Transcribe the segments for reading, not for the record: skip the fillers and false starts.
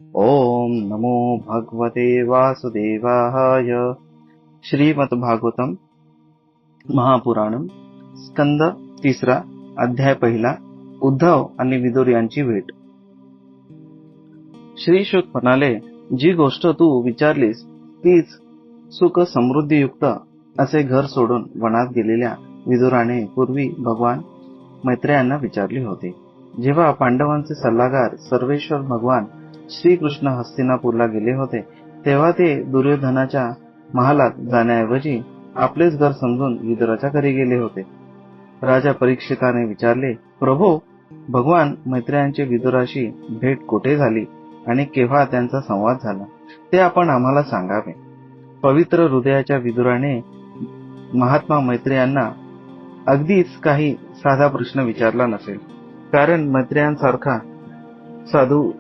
ओम नमो भगवते वासुदेवाय. श्रीमद्भागवतम महापुराणम स्कंद तिसरा अध्याय पहिला. उद्धव आणि विदुर यांची भेट. श्री शुक म्हणाले, जी गोष्ट तू विचारलीस तीच सुख समृद्धीयुक्त असे घर सोडून वनात गेलेल्या विदुराने पूर्वी भगवान मैत्रेयांना विचारले होते. जेव्हा पांडवांचे सल्लागार सर्वेश्वर भगवान श्रीकृष्ण हस्तिनापूरला गेले होते, तेव्हा ते दुर्योधनाच्या महालात जाण्याऐवजी आपलेच घर समजून विदुराच्या घरी गेले होते. राजा परीक्षिताने विचारले, प्रभो, भगवान मैत्रेयांची विदुराशी भेट कोठे झाली आणि केव्हा त्यांचा संवाद झाला, ते आपण आम्हाला सांगावे. पवित्र हृदयाच्या विदुराने महात्मा मैत्रेयांना अगदीच काही साधा प्रश्न विचारला नसेल, कारण मैत्रेयांसारखा साधू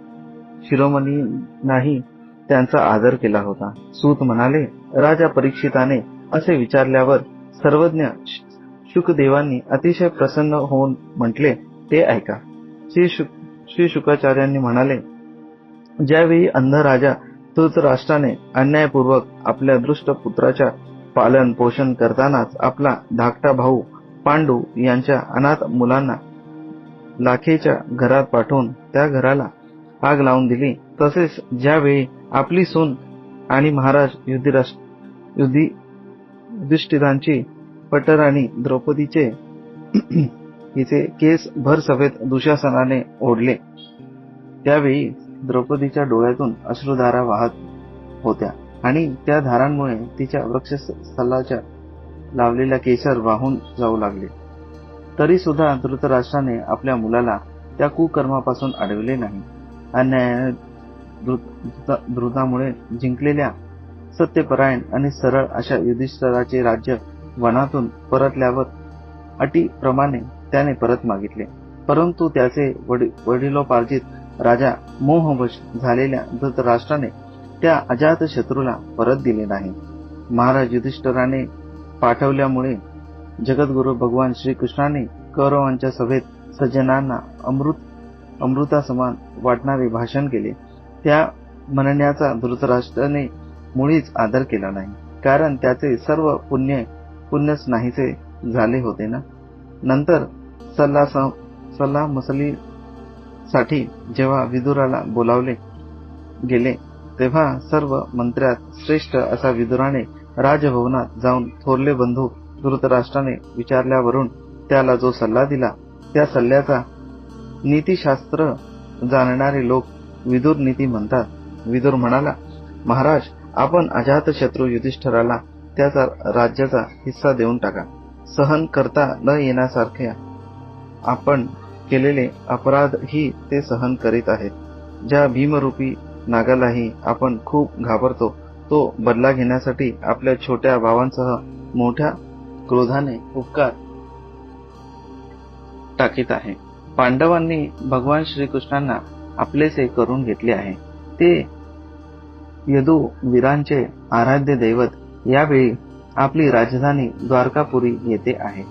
शिरोमणींनाही त्यांचा आदर केला होता. सूत म्हणाले, राजा परीक्षिताने असे विचारल्यावर सर्वज्ञ शुकदेवांनी अतिशय प्रसन्न होऊन म्हटले, ते ऐका. श्री शुकाचार्यांनी म्हणाले, ज्यावेळी अंध राजा धृतराष्ट्राने अन्यायपूर्वक आपल्या दृष्ट पुत्राच्या पालन पोषण करतानाच आपला धाकटा भाऊ पांडू यांच्या अनाथ मुलांना लाखेच्या घरात पाठवून त्या घराला आग लावून दिली, तसेच ज्यावेळी आपली सून आणि महाराज युधिष्ठिरांची पटराणी द्रौपदीचे हिचे केस भर सभेत दुशासनाने ओढले, त्यावेळी द्रौपदीच्या डोळ्यातून अश्रुधारा वाहत होत्या आणि त्या धारांमुळे तिच्या वक्षस्थलाच्या लावलेल्या केसर वाहून जाऊ लागले. तरी सुद्धा धृतराष्ट्राने आपल्या मुलाला त्या कुकर्मापासून अडविले नाही. अन्यायाने द्रुतामुळे जिंकलेल्या सत्यपरायण आणि सरळ अशा युधिष्ठिराचे राज्य वनातून परतल्यावर अटीप्रमाणे त्याने परत मागितले, परंतु त्याचे वडिलोपार्जित राजा मोहवश झालेल्या धृतराष्ट्राने त्या अजात शत्रूला परत दिले नाही. महाराज युधिष्ठिराने पाठवल्यामुळे जगद्गुरु भगवान श्रीकृष्णाने कौरवांच्या सभेत सज्जनांना अमृतासमान वाटणारे भाषण केले. त्या म्हणण्याचा धृतराष्ट्राने मुळीच आदर केला नाही, कारण त्याचे सर्व पुण्यच नाहीसे झाले होते ना. नंतर सल्लामसलीसाठी जेव्हा विदुराला बोलावले गेले, तेव्हा सर्व मंत्र्यात श्रेष्ठ असा विदुराने राजभवनात जाऊन थोरले बंधू धृतराष्ट्राने विचारल्यावरून त्याला जो सल्ला दिला, त्या सल्ल्याचा नीतिशास्त्र जाणणारे लोक विदुर नीती म्हणतात. विदुर म्हणाला, महाराज, आपण अजात शत्रू युधिष्ठिराला त्याचा राज्याचा हिस्सा देऊन टाका. सहन करता न येण्यासारख्या आपण केलेले अपराध ही ते सहन करीत आहेत. ज्या भीमरूपी नागालाही आपण खूप घाबरतो, तो बदला घेण्यासाठी आपल्या छोट्या भावांसह मोठ्या क्रोधाने उपकार टाकीत आहे. पांडवांनी भगवान श्रीकृष्णांना आपलेसे करून घेतले आहे. ते यदुवीरांचे आराध्य दैवत यावेळी आपली राजधानी द्वारकापुरी येथे आहे.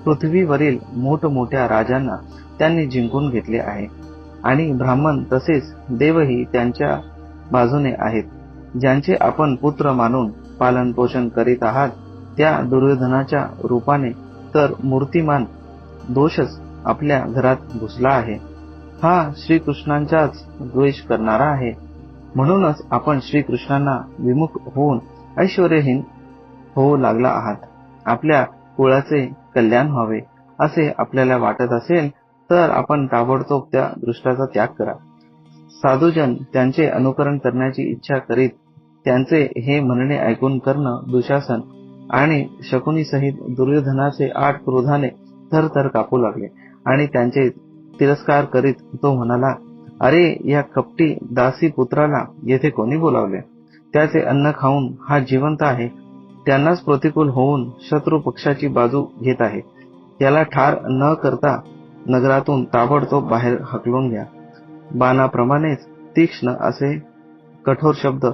पृथ्वीवरील मोठमोठ्या राजांना त्यांनी जिंकून घेतले आहे आणि ब्राह्मण तसेच देवही त्यांच्या बाजूने आहेत. ज्यांचे आपण पुत्र मानून पालन पोषण करीत आहात, त्या दुर्योधनाच्या रूपाने तर मूर्तिमान दोषच आपल्या घरात घुसला आहे. हा श्रीकृष्णांचाच द्वेष करणारा आहे. म्हणूनच आपण श्रीकृष्णांना विमुख होऊन ऐश्वर्यहीन होऊ लागला आहात. आपल्या कुळाचे कल्याण व्हावे असे आपल्याला वाटत असेल तर आपण ताबडतोब त्या दृष्टाचा त्याग करा. साधूजन त्यांचे अनुकरण करण्याची इच्छा करीत त्यांचे हे म्हणणे ऐकून कर्ण, दुशासन आणि शकुनीसहित दुर्योधनाचे आठ क्रोधाने थरथर कापू लागले आणि त्यांचे तिरस्कार करीत तो म्हणाला, अरे, या कपटी दासी पुत्राला येथे कोणी बोलावले? त्याचे अन्न खाऊन हा जिवंत आहे. त्यांनाच प्रतिकूल होऊन शत्रू पक्षाची बाजू घेत आहे. त्याला ठार न करता नगरातून ताबडतोब बाहेर हकलून घ्या. बाणाप्रमाणेच तीक्ष्ण असे कठोर शब्द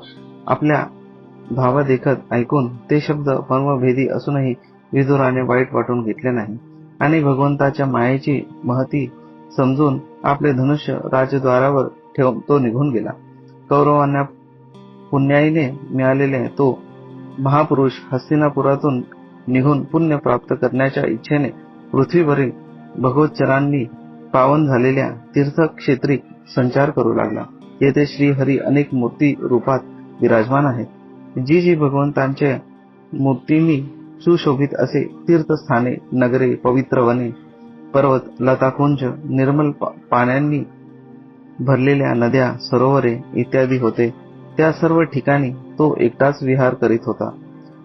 आपल्या भावादेखत ऐकून ते शब्द मर्मभेदी असूनही विदुराने वाईट वाटून घेतले नाही आणि भगवंताच्या मायेची महती समजून आपले धनुष्य राजद्वारावर ठेवून तो निघून गेला. कौरवांना पुण्याईने मिळालेले तो महापुरुष हस्तिनापुरातून निघून पुण्य प्राप्त करण्याच्या इच्छेने पृथ्वीवरील भगवतचरांनी पावन झालेल्या तीर्थक्षेत्री संचार करू लागला. येथे श्रीहरी अनेक मूर्ती रूपात विराजमान आहेत. जी जी भगवंतांच्या मूर्तींनी सुशोभित असे तीर्थस्थाने, नगरे, पवित्र वने, पर्वत, लताकुंज, निर्मल पाण्यांनी भरलेल्या नद्या, सरोवरे इत्यादी होते. त्या सर्व ठिकाणी तो एकटाच विहार करीत होता,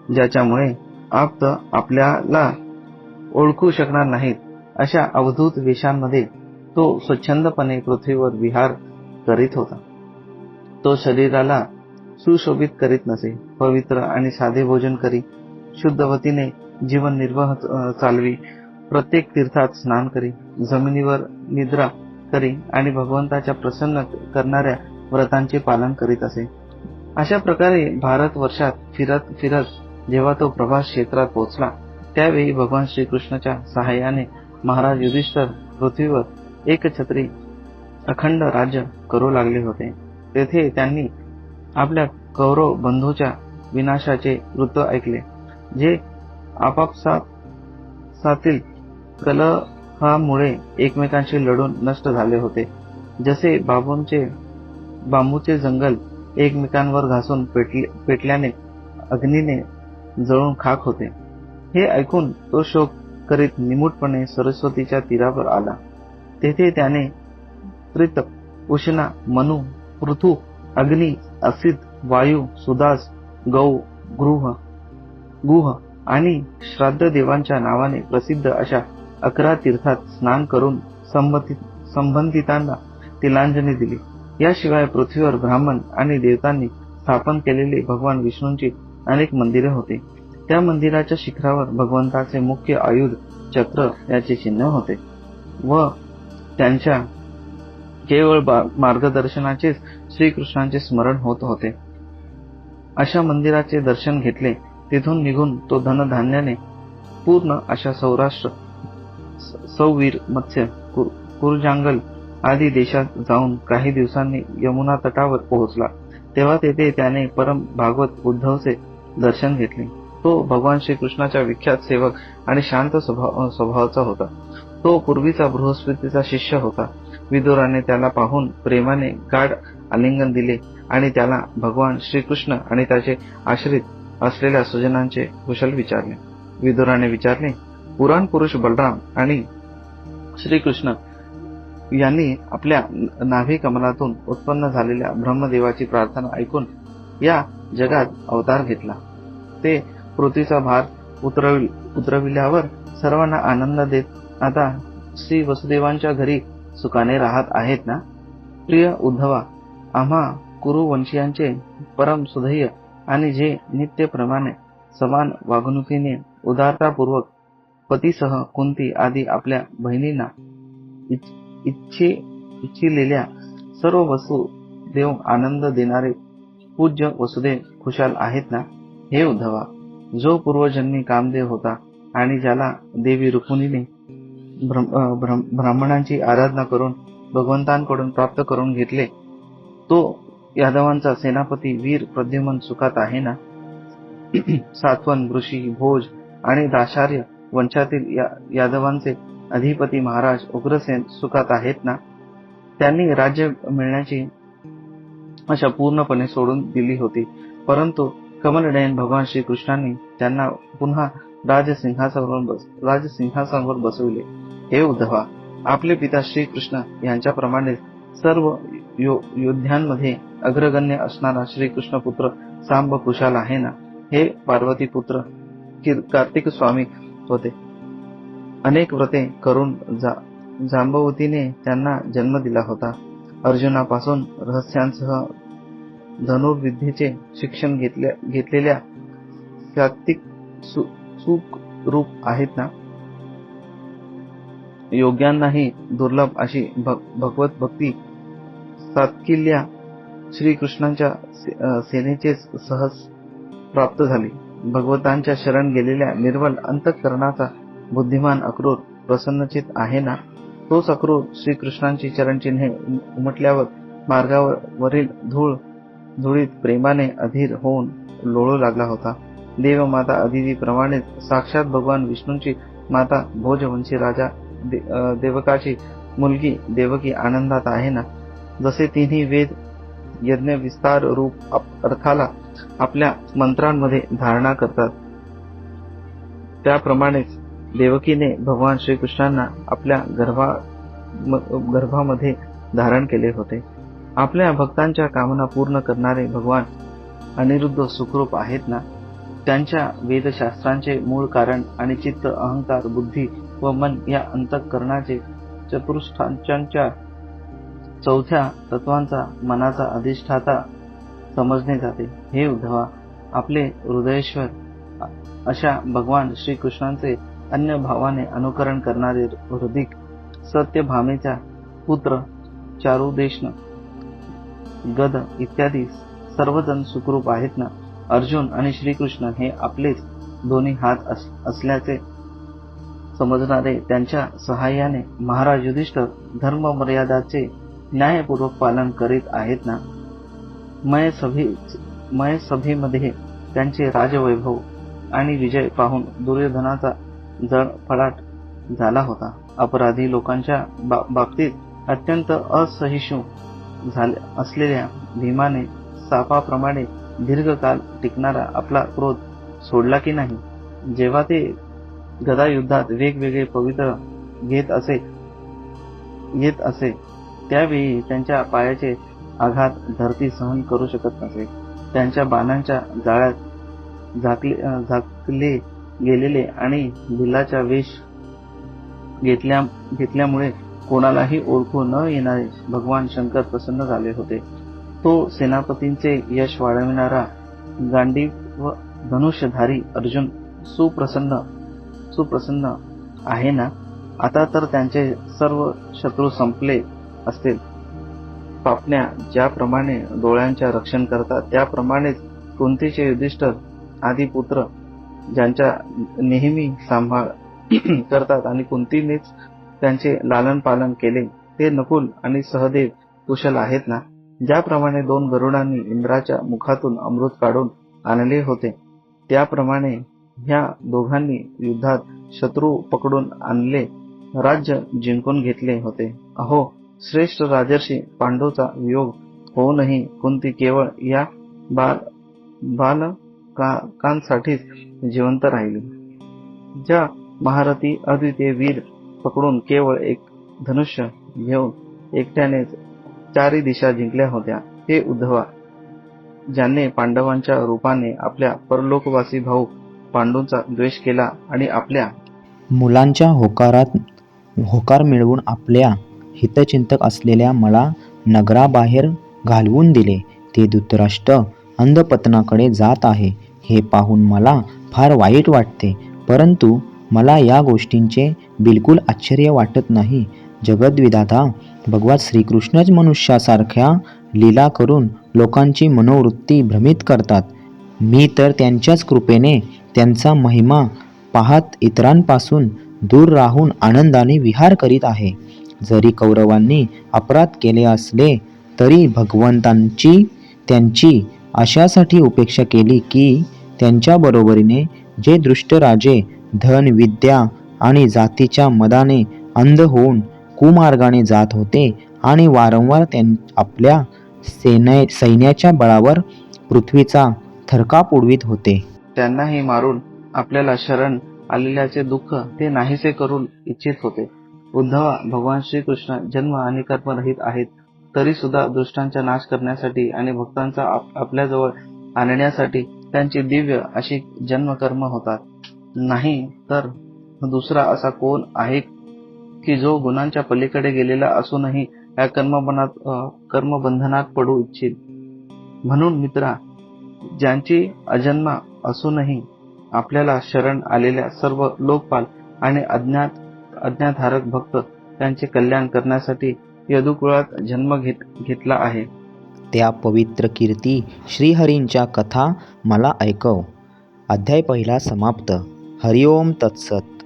ज्याच्यामुळे आप्त आपल्याला ओळखू शकणार नाहीत अशा अवधूत वेशांमध्ये तो स्वच्छंदपणे पृथ्वीवर विहार करीत होता. तो शरीराला सुशोभित करीत नसे, पवित्र आणि साधे भोजन करी, शुद्धवतीने जीवन निर्वाह चालवी, प्रत्येक तीर्थात स्नान करी, जमिनीवर निद्रा करी आणि भगवंताच्या प्रसन्न करणाऱ्या व्रतांचे पालन करीत असे. अशा प्रकारे भारत वर्षात फिरत फिरत जेव्हा तो प्रभास क्षेत्रात पोहोचला, त्यावेळी भगवान श्रीकृष्णाच्या सहाय्याने महाराज युधिष्ठिर पृथ्वीवर एकछत्री अखंड राज्य करू लागले होते. तेथे त्यांनी आपल्या कौरव बंधूच्या विनाशाचे वृत्त ऐकले, जे आपापसातील कलहामुळे एकमेकांशी लढून नष्ट झाले होते. जसे बांबूचे जंगल एकमेकांवर घासून पेटल्याने अग्नीने जळून खाक होते. हे ऐकून तो शोक करीत निमूटपणे सरस्वतीच्या तीरावर आला. तेथे त्याने त्रित, उष्णा, मनु, पृथु, अग्नी, असित, वायू, सुदास, गौ, गुह आणि श्राद्ध देवांच्या नावाने प्रसिद्ध अशा 11 तीर्थात स्नान करून संबंधितांना तिलांजली दिली. याशिवाय पृथ्वीवर ब्राह्मण आणि देवतांनी स्थापन केलेली भगवान विष्णूंची अनेक मंदिरे होती. त्या मंदिराच्या शिखरावर भगवंताचे मुख्य आयुध चक्र याचे चिन्ह होते व त्यांच्या केवळ मार्गदर्शनाचेच श्रीकृष्णांचे स्मरण होत होते. अशा मंदिराचे दर्शन घेतले. तिथून निघून तो धनधान्याने पूर्ण अशा सौराष्ट्र, सौवीर, मत्स्य, कुरजांगल आदी देशात जाऊन काही दिवसांनी यमुना तटावर पोहोचला. तेव्हा तेथे त्याने परम भागवत उद्धवचे दर्शन घेतले. तो भगवान श्रीकृष्णाचा विख्यात सेवक आणि शांत स्वभावाचा होता. तो पूर्वीचा बृहस्पतीचा शिष्य होता. विदुराने त्याला पाहून प्रेमाने गाढ आलिंगन दिले आणि त्याला भगवान श्रीकृष्ण आणि त्याचे आश्रित असलेल्या सुजनांचे कुशल विचारले. विदुराने विचारले, पुराण पुरुष बलराम आणि श्रीकृष्ण यांनी आपल्या नाभी कमलातून उत्पन्न झालेल्या ब्रह्मदेवाची प्रार्थना ऐकून या जगात अवतार घेतला. ते पृथ्वीचा भार उतरविल्यावर सर्वांना आनंद देत आता श्री वसुदेवांच्या घरी सुखाने राहत आहेत ना? प्रिय उद्धवा, आम्हा कुरुवंशीयांचे परम सुधेय आणि जे नित्यप्रमाणे समान वागणुकीने उदारतापूर्वक पतीसह कुंती आदी आपल्या बहिणींना इच्छिलेल्या सर्व वस्तू देव आनंद देणारे पूज्य वसुदेव खुशाल आहेत ना? हे उद्धवा, जो पूर्वजन्मी कामदेव होता आणि ज्याला देवी रुक्मिणीने ब्राह्मणांची आराधना करून भगवंतांकडून प्राप्त करून घेतले, तो यादवांचा सेनापती वीर प्रद्युम्न सुखात आहे ना? सात्वन, ऋषी, भोज आणि दाशार्य वंशातील यादवांचे अधिपती महाराज उग्रसेन सुखात आहेत ना? त्यांनी राज्य मिळण्याची आशा पूर्णपणे सोडून दिली होती, परंतु कमलनयन भगवान श्रीकृष्णांनी त्यांना पुन्हा राजसिंहासनावर बसविले. हे उद्धवा, आपले पिता श्रीकृष्ण यांच्याप्रमाणे सर्व योद्ध्यांमध्ये अग्रगण्य असणारा श्रीकृष्ण पुत्र सांब कुशाल आहे ना? हे पार्वती पुत्र कार्तिक स्वामी होते. अनेक व्रते करून जांबवतीने त्यांना जन्म दिला होता. अर्जुनापासून रहस्यांसह धनुर्विद्येचे शिक्षण घेतलेल्या सात्विक सुखरूप आहेत ना? योग्यांनाही दुर्लभ अशी भगवत भक्ती सात्किल्या श्रीकृष्णांच्या सेनेचेच सहज प्राप्त झाली. भगवंतांच्या शरण गेलेल्या निर्मल अंतःकरणाचा बुद्धिमान अक्रूर प्रसन्नचित आहे ना? तोच अक्रूर श्रीकृष्णांची चरणचिन्हे उमटल्यावर मार्गावरील धूळ धुळीत प्रेमाने अधीर होऊन लोळू लागला होता. देवमाता अदितीप्रमाणेच साक्षात भगवान विष्णूंची माता भोजवंशी राजा देवकाची मुलगी देवकी आनंदात आहे ना. जसे तिन्ही वेद यज्ञ विस्तार रूप अर्थाला आपल्या मंत्रांमध्ये धारणा करतात, त्याप्रमाणेच देवकीने भगवान श्रीकृष्णांना आपल्या गर्भामध्ये धारण केले होते. आपल्या भक्तांच्या कामना पूर्ण करणारे भगवान अनिरुद्ध सुखरूप आहेत ना. त्यांच्या वेदशास्त्रांचे मूळ कारण आणि चित्त, अहंकार, बुद्धी व मन या अंतःकरणाचे चतुष्टांच्या चौथ्या तत्वांचा मनाचा अधिष्ठाता समजले जाते. हे उद्धवा, आपले हृदयेश्वर अशा भगवान श्रीकृष्णांचे अन्य भावाने अनुकरण करणारे हृदिक सत्यभामेचा पुत्र चारुदेशन, गद इत्यादी सर्वजण सुखरूप आहेत ना. अर्जुन आणि श्रीकृष्ण हे आपलेच दोन्ही हात असल्याचे समजणारे त्यांच्या सहाय्याने महाराज युधिष्ठिर धर्म मर्यादाचे न्यायपूर्वक पालन करीत आहेत ना. मयसभेमध्ये त्यांचे राजवैभव आणि विजय पाहून दुर्योधनाचा जळफळाट झाला होता. अपराधी लोकांच्या बाबतीत अत्यंत असहिष्णू असलेल्या भीमाने सापाप्रमाणे दीर्घकाल टिकणारा आपला क्रोध सोडला की नाही. जेव्हा ते गदायुद्धात वेगवेगळे पवित्र येत असे त्यावेळी त्यांच्या पायाचे आघात धरती सहन करू शकत नसे. त्यांच्या बाणांच्या जाळ्यात झाकले गेलेले आणि बिलाचा वेश घेतल्यामुळे कोणालाही ओळखू न येणारे भगवान शंकर प्रसन्न झाले होते. तो सेनापतींचे यश वाढविणारा गांडीव व धनुष्यधारी अर्जुन सुप्रसन्न आहे ना. आता तर त्यांचे सर्व शत्रू संपले असतील. पापण्या ज्याप्रमाणे डोळ्यांच्या रक्षण करतात, त्याप्रमाणेच कुंतीचे युधिष्ठिर आदी पुत्र ज्यांच्या नेहमी सांभाळ करतात आणि कुंतीनेच त्यांचे लालन पालन केले, ते नकुल आणि सहदेव कुशल आहेत ना. ज्याप्रमाणे दोन गरुडांनी इंद्राच्या मुखातून अमृत काढून आणले होते, त्याप्रमाणे ह्या दोघांनी युद्धात शत्रू पकडून आणले, राज्य जिंकून घेतले होते. अहो, श्रेष्ठ राजर्षी पांडूचा वियोग होऊनही कुंती केवळ या बालकांसाठीच जिवंत राहिली. ज्या महारथी अद्वितीय वीर पकडून केवळ एक धनुष्य घेऊन एकट्यानेच चारी दिशा जिंकल्या होत्या. हे उद्धवा, ज्याने पांडवांच्या रूपाने आपल्या परलोकवासी भाऊ पांडूंचा द्वेष केला आणि आपल्या मुलांच्या होकार मिळवून आपल्या हितचिंतक असलेल्या मला नगराबाहेर घालवून दिले, ते धृतराष्ट्र अंधपतनाकडे जात आहे हे पाहून मला फार वाईट वाटते. परंतु मला या गोष्टींचे बिलकुल आश्चर्य वाटत नाही. जगद्विधाता भगवान श्रीकृष्णच मनुष्यासारख्या लीला करून लोकांची मनोवृत्ती भ्रमित करतात. मी तर त्यांच्याच कृपेने त्यांचा महिमा पाहत इतरांपासून दूर राहून आनंदाने विहार करीत आहे. जरी कौरवांनी अपराध केले असले तरी भगवंतांची त्यांची अशासाठी उपेक्षा केली की त्यांच्या बरोबरीने जे दुष्ट राजे धन, विद्या आणि जातीच्या मदाने अंध होऊन कुमार्गाने जात होते आणि वारंवार आपल्या सैन्याच्या बळावर पृथ्वीचा थरकाप उडवीत होते, त्यांनाही मारून आपल्याला शरण आलेल्याचे दुःख ते नाहीसे करून इच्छित होते. उद्धवा, भगवान श्रीकृष्ण जन्म आणि कर्मरहित आहेत, तरी सुद्धा दुष्टांचा नाश करण्यासाठी आणि भक्तांचा आपल्याजवळ आणण्यासाठी त्यांची दिव्य अशी जन्मकर्म होतात. नाही तर दुसरा असा कोण आहे की जो गुणांच्या पलीकडे गेलेला असूनही या कर्मबंधनात पडू इच्छित. म्हणून मित्रा, ज्यांची अजन्मा असूनही आपल्याला शरण आलेल्या सर्व लोकपाल आणि अज्ञाधारक भक्त त्यांचे कल्याण करण्यासाठी यदुकुळात जन्म घेतला आहे. त्या पवित्र कीर्ती श्रीहरींच्या कथा मला ऐकव. अध्याय 1 समाप्त. हरिओम तत्सत.